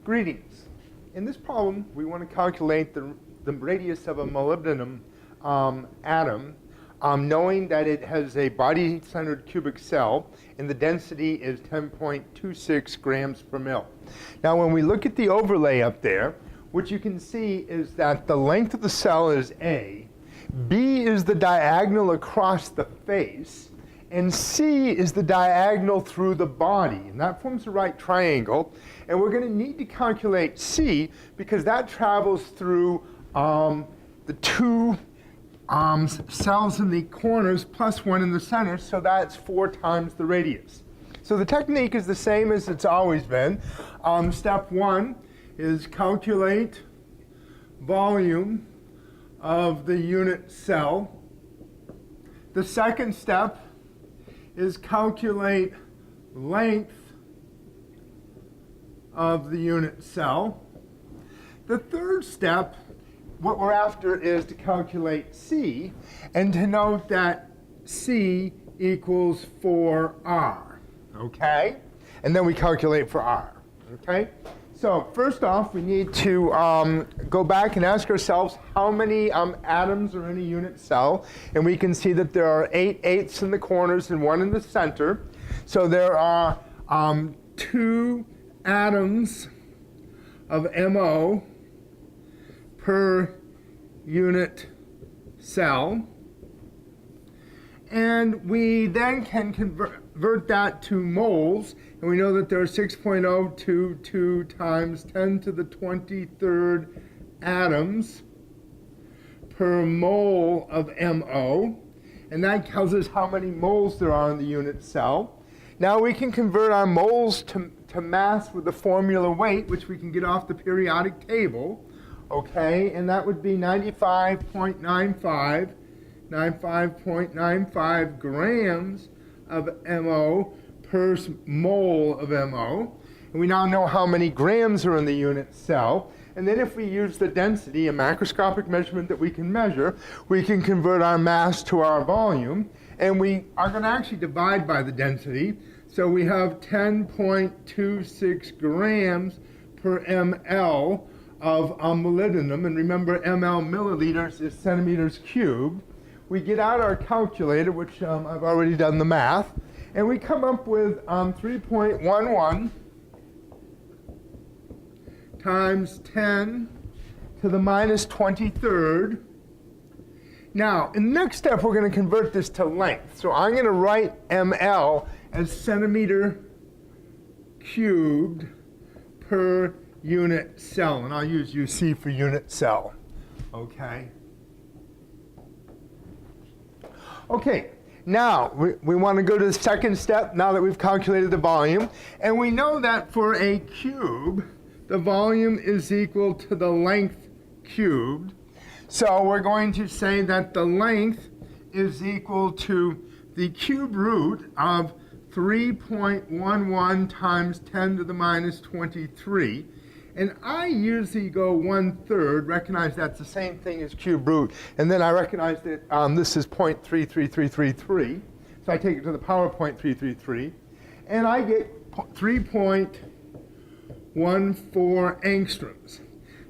Greetings. In this problem, we want to calculate the radius of a molybdenum atom, knowing that it has a body-centered cubic cell and the density is 10.26 grams per mil. Now, when we look at the overlay up there, what you can see is that the length of the cell is A, B is the diagonal across the face, and C is the diagonal through the body, and that forms the right triangle. And we're going to need to calculate C because that travels through the two cells in the corners plus one in the center, so that's 4 times the radius. So the technique is the same as it's always been. Step 1 is calculate volume of the unit cell. The second step is calculate length of the unit cell. The third step, what we're after, is to calculate C, and to note that C equals 4R, okay? And then we calculate for R, okay? So first off, we need to go back and ask ourselves how many atoms are in a unit cell. And we can see that there are 8 eighths in the corners and 1 in the center. So there are 2 atoms of MO per unit cell. And we then can convert that to moles, and we know that there are 6.022 times 10 to the 23rd atoms per mole of MO, and that tells us how many moles there are in the unit cell. Now we can convert our moles to mass with the formula weight, which we can get off the periodic table, okay, and that would be 95.95 grams of MO per mole of MO. And we now know how many grams are in the unit cell. And then if we use the density, a macroscopic measurement that we can measure, we can convert our mass to our volume. And we are going to actually divide by the density. So we have 10.26 grams per ml of molybdenum. And remember, ml milliliters is centimeters cubed. We get out our calculator, which I've already done the math, and we come up with 3.11 times 10 to the minus 23rd. Now, in the next step, we're going to convert this to length. So I'm going to write ml as centimeter cubed per unit cell, and I'll use UC for unit cell, okay? Okay, now we want to go to the second step now that we've calculated the volume. And we know that for a cube, the volume is equal to the length cubed. So we're going to say that the length is equal to the cube root of 3.11 times 10 to the minus 23. And I usually go 1/3, recognize that's the same thing as cube root, and then I recognize that this is 0.33333, so I take it to the power of 0.333, and I get 3.14 angstroms.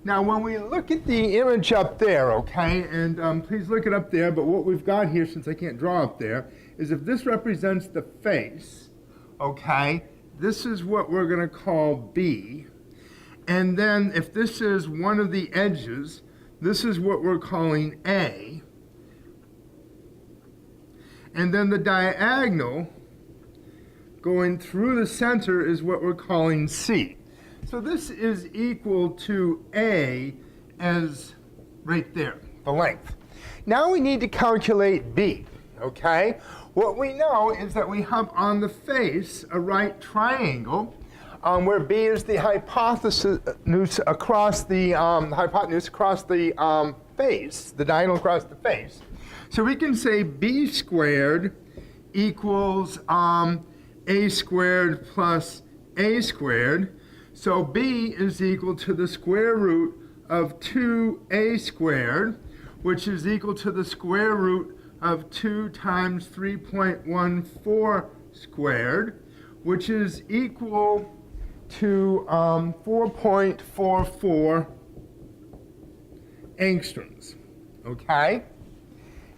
Now, when we look at the image up there, okay, and please look it up there, but what we've got here, since I can't draw up there, is if this represents the face, okay, this is what we're going to call B. And then if this is one of the edges, this is what we're calling A. And then the diagonal going through the center is what we're calling C. So this is equal to A as right there, the length. Now we need to calculate B, okay? What we know is that we have on the face a right triangle, where B is the hypotenuse across the face, the diagonal across the face. So we can say B squared equals A squared plus A squared. So B is equal to the square root of 2A squared, which is equal to the square root of 2 times 3.14 squared, which is equal to 4.44 angstroms. Okay?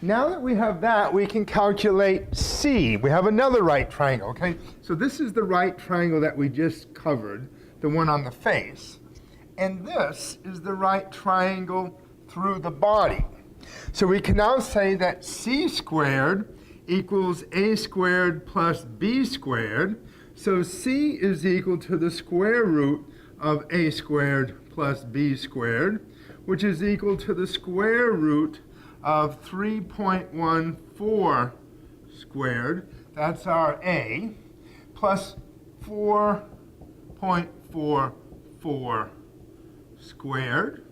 Now that we have that, we can calculate C. We have another right triangle, okay? So this is the right triangle that we just covered, the one on the face. And this is the right triangle through the body. So we can now say that C squared equals A squared plus B squared. So C is equal to the square root of A squared plus B squared, which is equal to the square root of 3.14 squared, that's our A, plus 4.44 squared.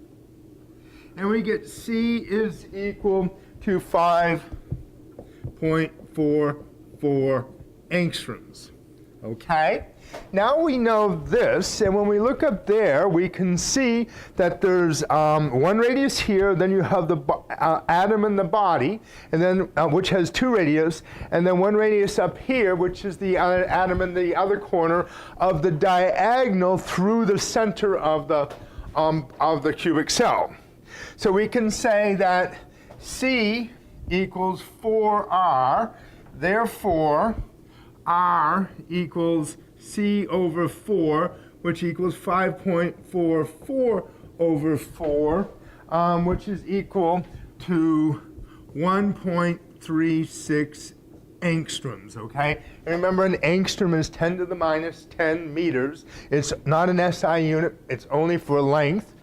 And we get C is equal to 5.44 angstroms. Okay? Now we know this, and when we look up there, we can see that there's one radius here, then you have the atom in the body, and then which has two radius, and then one radius up here, which is the atom in the other corner of the diagonal through the center of the cubic cell. So we can say that C equals 4R, therefore R equals C over 4, which equals 5.44 over 4, which is equal to 1.36 angstroms, okay? And remember, an angstrom is 10 to the minus 10 meters. It's not an SI unit. It's only for length.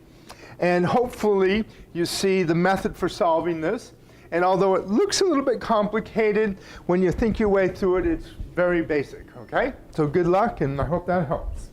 And hopefully you see the method for solving this. And although it looks a little bit complicated, when you think your way through it, it's very basic, okay? So good luck, and I hope that helps.